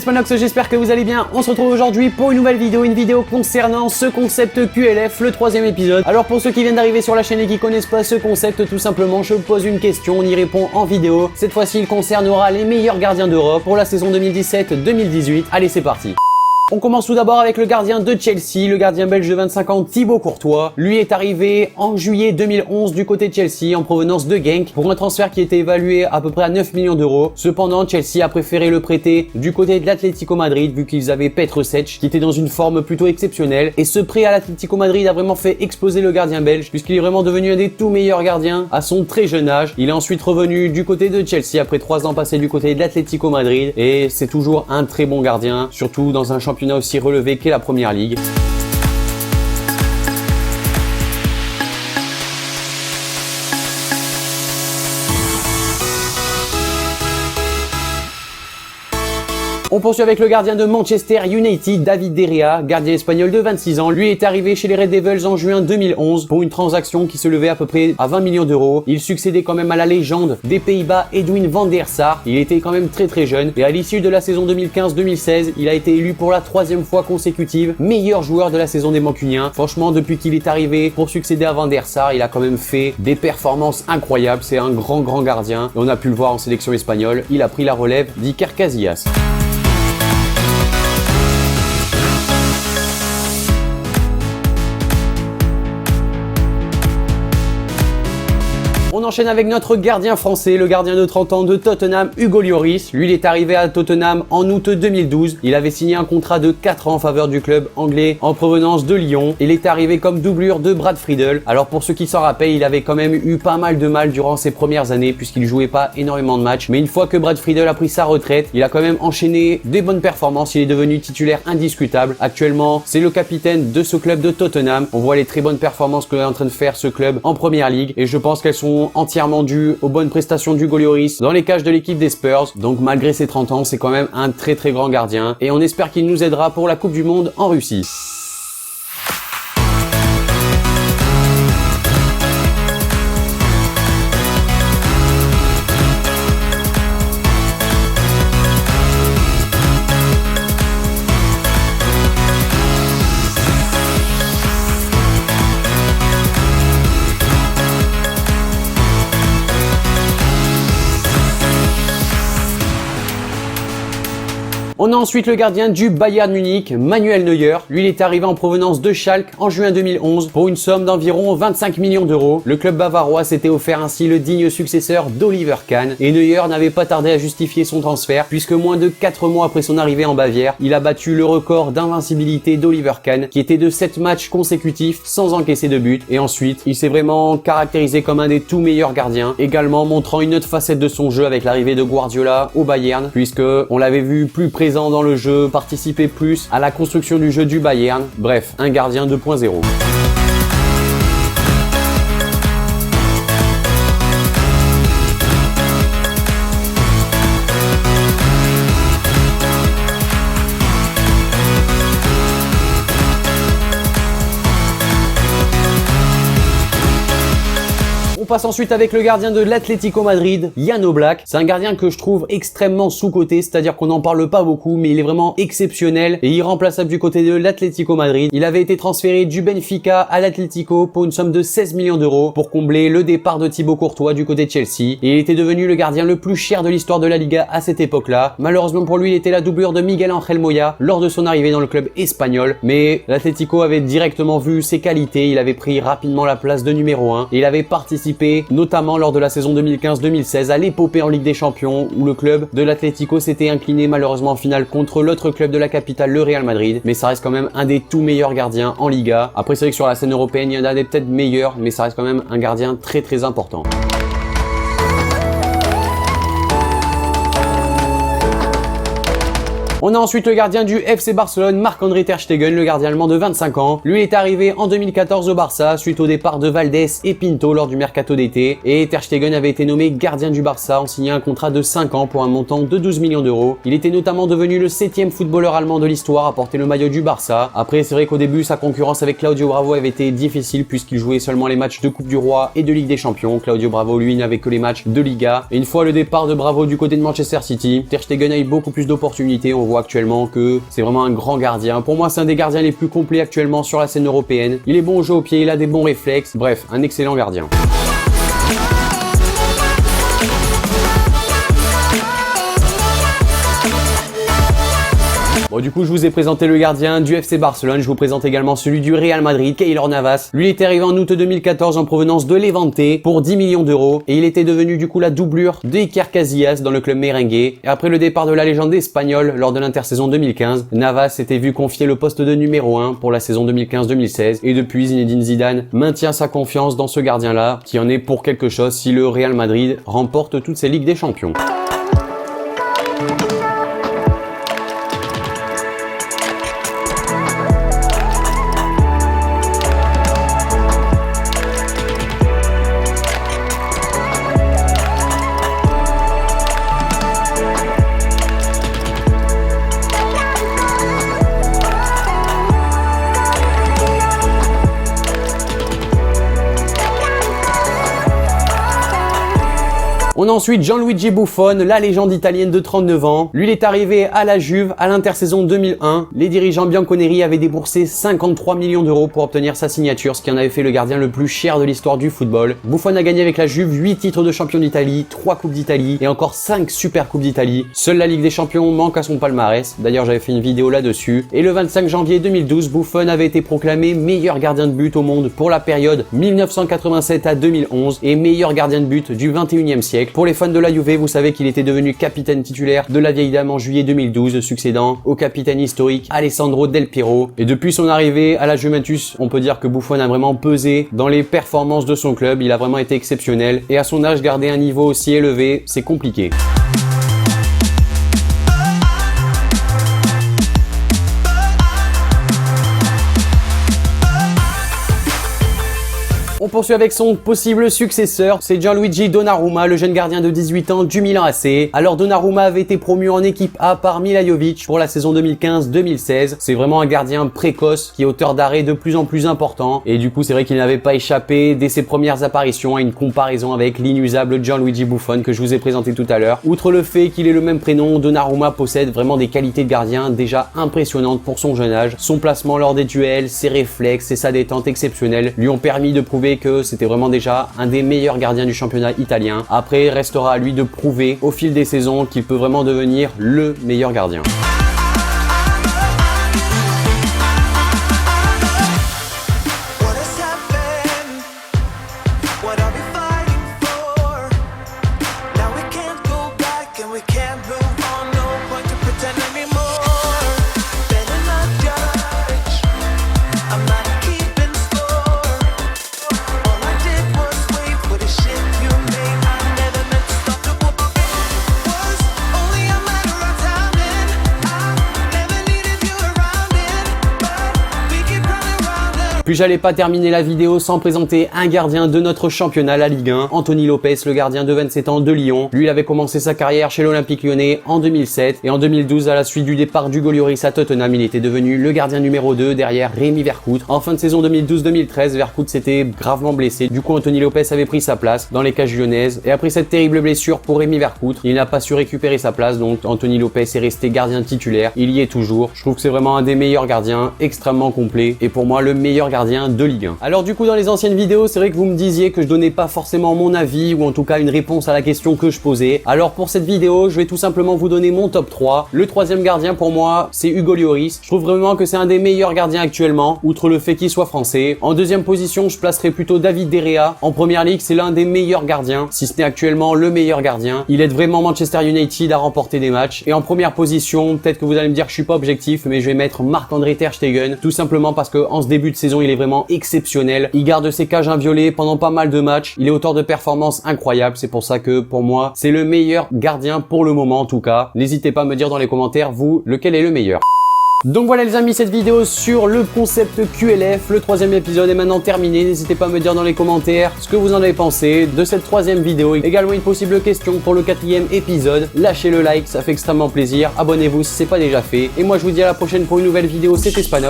Spanox, j'espère que vous allez bien. On se retrouve aujourd'hui pour une nouvelle vidéo, concernant ce concept QLF, le 3e épisode. Alors pour ceux qui viennent d'arriver sur la chaîne et qui connaissent pas ce concept, tout simplement je pose une question, on y répond en vidéo. Cette fois-ci il concernera les meilleurs gardiens d'Europe pour la saison 2017-2018. Allez, c'est parti. On commence tout d'abord avec le gardien de Chelsea, le gardien belge de 25 ans Thibaut Courtois. Lui est arrivé en juillet 2011 du côté de Chelsea en provenance de Genk pour un transfert qui était évalué à peu près à 9 millions d'euros. Cependant, Chelsea a préféré le prêter du côté de l'Atlético Madrid vu qu'ils avaient Petr Cech qui était dans une forme plutôt exceptionnelle. Et ce prêt à l'Atlético Madrid a vraiment fait exploser le gardien belge puisqu'il est vraiment devenu un des tout meilleurs gardiens à son très jeune âge. Il est ensuite revenu du côté de Chelsea après 3 ans passés du côté de l'Atlético Madrid et c'est toujours un très bon gardien, surtout dans un championnat aussi relevé qu'est la Première Ligue. On poursuit avec le gardien de Manchester United, David De Gea, gardien espagnol de 26 ans. Lui est arrivé chez les Red Devils en juin 2011 pour une transaction qui se levait à peu près à 20 millions d'euros. Il succédait quand même à la légende des Pays-Bas, Edwin van der Sar. Il était quand même très jeune et à l'issue de la saison 2015-2016, il a été élu pour la 3e fois consécutive meilleur joueur de la saison des Mancuniens. Franchement, depuis qu'il est arrivé pour succéder à van der Sar, il a quand même fait des performances incroyables. C'est un grand gardien et on a pu le voir en sélection espagnole. Il a pris la relève d'Iker Casillas. On enchaîne avec notre gardien français, le gardien de 30 ans de Tottenham, Hugo Lloris. Lui, il est arrivé à Tottenham en août 2012. Il avait signé un contrat de 4 ans en faveur du club anglais en provenance de Lyon. Il est arrivé comme doublure de Brad Friedel. Alors pour ceux qui s'en rappellent, il avait quand même eu pas mal de mal durant ses premières années puisqu'il jouait pas énormément de matchs. Mais une fois que Brad Friedel a pris sa retraite, il a quand même enchaîné des bonnes performances. Il est devenu titulaire indiscutable. Actuellement, c'est le capitaine de ce club de Tottenham. On voit les très bonnes performances que est en train de faire ce club en Première Ligue et je pense qu'elles sont entièrement dû aux bonnes prestations d'Hugo Lloris dans les cages de l'équipe des Spurs. Donc malgré ses 30 ans, c'est quand même un très grand gardien et on espère qu'il nous aidera pour la Coupe du Monde en Russie. On a ensuite le gardien du Bayern Munich, Manuel Neuer. Lui, il est arrivé en provenance de Schalke en juin 2011 pour une somme d'environ 25 millions d'euros. Le club bavarois s'était offert ainsi le digne successeur d'Oliver Kahn et Neuer n'avait pas tardé à justifier son transfert puisque moins de 4 mois après son arrivée en Bavière, il a battu le record d'invincibilité d'Oliver Kahn qui était de 7 matchs consécutifs sans encaisser de but et ensuite il s'est vraiment caractérisé comme un des tout meilleurs gardiens, également montrant une autre facette de son jeu avec l'arrivée de Guardiola au Bayern puisque on l'avait vu plus présent dans le jeu, participer plus à la construction du jeu du Bayern. Bref, un gardien 2.0. On passe ensuite avec le gardien de l'Atlético Madrid, Jan Oblak. C'est un gardien que je trouve extrêmement sous-coté, c'est-à-dire qu'on n'en parle pas beaucoup, mais il est vraiment exceptionnel et irremplaçable du côté de l'Atlético Madrid. Il avait été transféré du Benfica à l'Atlético pour une somme de 16 millions d'euros pour combler le départ de Thibaut Courtois du côté de Chelsea. Et il était devenu le gardien le plus cher de l'histoire de la Liga à cette époque-là. Malheureusement pour lui, il était la doublure de Miguel Ángel Moya lors de son arrivée dans le club espagnol. Mais l'Atlético avait directement vu ses qualités, il avait pris rapidement la place de numéro 1 et il avait participé notamment lors de la saison 2015-2016 à l'épopée en Ligue des Champions où le club de l'Atlético s'était incliné malheureusement en finale contre l'autre club de la capitale, le Real Madrid, mais ça reste quand même un des tout meilleurs gardiens en Liga. Après c'est vrai que sur la scène européenne il y en a des peut-être meilleurs, mais ça reste quand même un gardien très important. On a ensuite le gardien du FC Barcelone, Marc-André Ter Stegen, le gardien allemand de 25 ans. Lui est arrivé en 2014 au Barça suite au départ de Valdés et Pinto lors du mercato d'été. Et Ter Stegen avait été nommé gardien du Barça en signant un contrat de 5 ans pour un montant de 12 millions d'euros. Il était notamment devenu le 7e footballeur allemand de l'histoire à porter le maillot du Barça. Après, c'est vrai qu'au début, sa concurrence avec Claudio Bravo avait été difficile puisqu'il jouait seulement les matchs de Coupe du Roi et de Ligue des Champions. Claudio Bravo, lui, n'avait que les matchs de Liga. Et une fois le départ de Bravo du côté de Manchester City, Ter Stegen a eu beaucoup plus d'opportunités. On voit actuellement que c'est vraiment un grand gardien. Pour moi, c'est un des gardiens les plus complets actuellement sur la scène européenne. Il est bon au jeu au pied, il a des bons réflexes. Bref, un excellent gardien. Bon, du coup, je vous ai présenté le gardien du FC Barcelone. Je vous présente également celui du Real Madrid, Keylor Navas. Lui, il était arrivé en août 2014 en provenance de Levante pour 10 millions d'euros. Et il était devenu du coup la doublure d'Iker Casillas dans le club merengue. Et après le départ de la légende espagnole lors de l'intersaison 2015, Navas s'était vu confier le poste de numéro 1 pour la saison 2015-2016. Et depuis, Zinedine Zidane maintient sa confiance dans ce gardien-là, qui en est pour quelque chose si le Real Madrid remporte toutes ses Ligues des Champions. On a ensuite Gianluigi Buffon, la légende italienne de 39 ans. Lui, il est arrivé à la Juve à l'intersaison 2001. Les dirigeants bianconeri avaient déboursé 53 millions d'euros pour obtenir sa signature, ce qui en avait fait le gardien le plus cher de l'histoire du football. Buffon a gagné avec la Juve 8 titres de champion d'Italie, 3 coupes d'Italie et encore 5 super coupes d'Italie. Seule la Ligue des Champions manque à son palmarès. D'ailleurs, j'avais fait une vidéo là-dessus. Et le 25 janvier 2012, Buffon avait été proclamé meilleur gardien de but au monde pour la période 1987 à 2011 et meilleur gardien de but du 21e siècle. Pour les fans de la Juve, vous savez qu'il était devenu capitaine titulaire de la vieille dame en juillet 2012, succédant au capitaine historique Alessandro Del Piero. Et depuis son arrivée à la Juventus, on peut dire que Buffon a vraiment pesé dans les performances de son club. Il a vraiment été exceptionnel. Et à son âge, garder un niveau aussi élevé, c'est compliqué. On poursuit avec son possible successeur, c'est Gianluigi Donnarumma, le jeune gardien de 18 ans du Milan AC. Alors Donnarumma avait été promu en équipe A par Mila Jovic pour la saison 2015-2016. C'est vraiment un gardien précoce qui est auteur d'arrêt de plus en plus important. Et du coup, c'est vrai qu'il n'avait pas échappé dès ses premières apparitions à une comparaison avec l'inusable Gianluigi Buffon que je vous ai présenté tout à l'heure. Outre le fait qu'il ait le même prénom, Donnarumma possède vraiment des qualités de gardien déjà impressionnantes pour son jeune âge. Son placement lors des duels, ses réflexes et sa détente exceptionnelle lui ont permis de prouver que c'était vraiment déjà un des meilleurs gardiens du championnat italien. Après, il restera à lui de prouver au fil des saisons qu'il peut vraiment devenir le meilleur gardien. Puis j'allais pas terminer la vidéo sans présenter un gardien de notre championnat, la Ligue 1, Anthony Lopez, le gardien de 27 ans de Lyon. Lui, il avait commencé sa carrière chez l'Olympique Lyonnais en 2007 et en 2012, à la suite du départ d'Hugo Lloris à Tottenham, il était devenu le gardien numéro 2 derrière Rémi Vercoute. En fin de saison 2012-2013, Vercoute s'était gravement blessé. Du coup, Anthony Lopez avait pris sa place dans les cages lyonnaises et après cette terrible blessure pour Rémi Vercoute, il n'a pas su récupérer sa place, donc Anthony Lopez est resté gardien titulaire. Il y est toujours. Je trouve que c'est vraiment un des meilleurs gardiens, extrêmement complet et pour moi le meilleur gardien de Ligue 1. Alors du coup, dans les anciennes vidéos, c'est vrai que vous me disiez que je donnais pas forcément mon avis ou en tout cas une réponse à la question que je posais. Alors pour cette vidéo, je vais tout simplement vous donner mon top 3. Le troisième gardien pour moi, c'est Hugo Lloris. Je trouve vraiment que c'est un des meilleurs gardiens actuellement, outre le fait qu'il soit français. En deuxième position, je placerai plutôt David De Gea. En première ligue, c'est l'un des meilleurs gardiens, si ce n'est actuellement le meilleur gardien. Il aide vraiment Manchester United à remporter des matchs. Et en première position, peut-être que vous allez me dire que je suis pas objectif, mais je vais mettre Marc-André Ter Stegen, tout simplement parce que en ce début de saison, il est vraiment exceptionnel. Il garde ses cages inviolées pendant pas mal de matchs. Il est auteur de performances incroyables. C'est pour ça que pour moi, c'est le meilleur gardien pour le moment en tout cas. N'hésitez pas à me dire dans les commentaires, vous, lequel est le meilleur. Donc voilà les amis, cette vidéo sur le concept QLF, le troisième épisode est maintenant terminé. N'hésitez pas à me dire dans les commentaires ce que vous en avez pensé de cette troisième vidéo. Également une possible question pour le quatrième épisode. Lâchez le like, ça fait extrêmement plaisir. Abonnez-vous si c'est pas déjà fait. Et moi je vous dis à la prochaine pour une nouvelle vidéo, c'était Spanox.